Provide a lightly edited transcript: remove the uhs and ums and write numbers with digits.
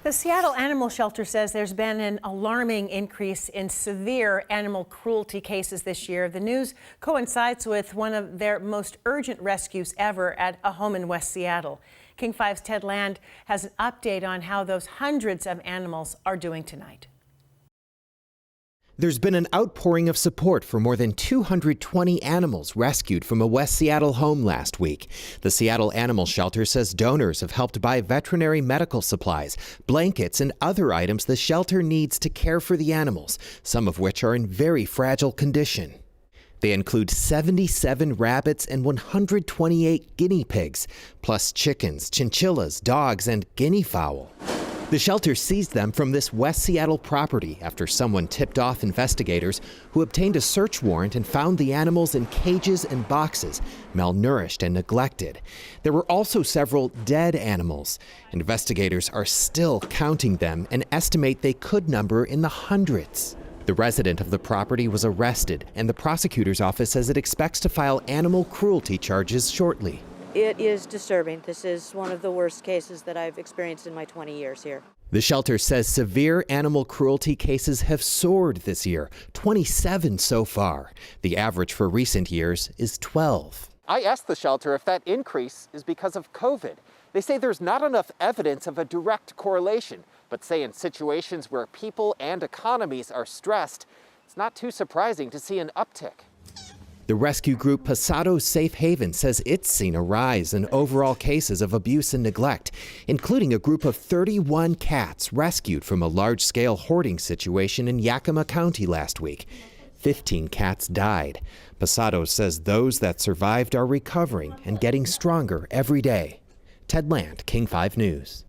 The Seattle Animal Shelter says there's been an alarming increase in severe animal cruelty cases this year. The news coincides with one of their most urgent rescues ever at a home in West Seattle. King 5's Ted Land has an update on how those hundreds of animals are doing tonight. There's been an outpouring of support for more than 220 animals rescued from a West Seattle home last week. The Seattle Animal Shelter says donors have helped buy veterinary medical supplies, blankets, and other items the shelter needs to care for the animals, some of which are in very fragile condition. They include 77 rabbits and 128 guinea pigs, plus chickens, chinchillas, dogs, and guinea fowl. The shelter seized them from this West Seattle property after someone tipped off investigators who obtained a search warrant and found the animals in cages and boxes, malnourished and neglected. There were also several dead animals. Investigators are still counting them and estimate they could number in the hundreds. The resident of the property was arrested, and the prosecutor's office says it expects to file animal cruelty charges shortly. It is disturbing. This is one of the worst cases that I've experienced in my 20 years here. The shelter says severe animal cruelty cases have soared this year, 27 so far. The average for recent years is 12. I asked the shelter if that increase is because of COVID. They say there's not enough evidence of a direct correlation, but say in situations where people and economies are stressed, it's not too surprising to see an uptick. The rescue group Pasado Safe Haven says it's seen a rise in overall cases of abuse and neglect, including a group of 31 cats rescued from a large-scale hoarding situation in Yakima County last week. 15 cats died. Pasado says those that survived are recovering and getting stronger every day. Ted Land, King 5 News.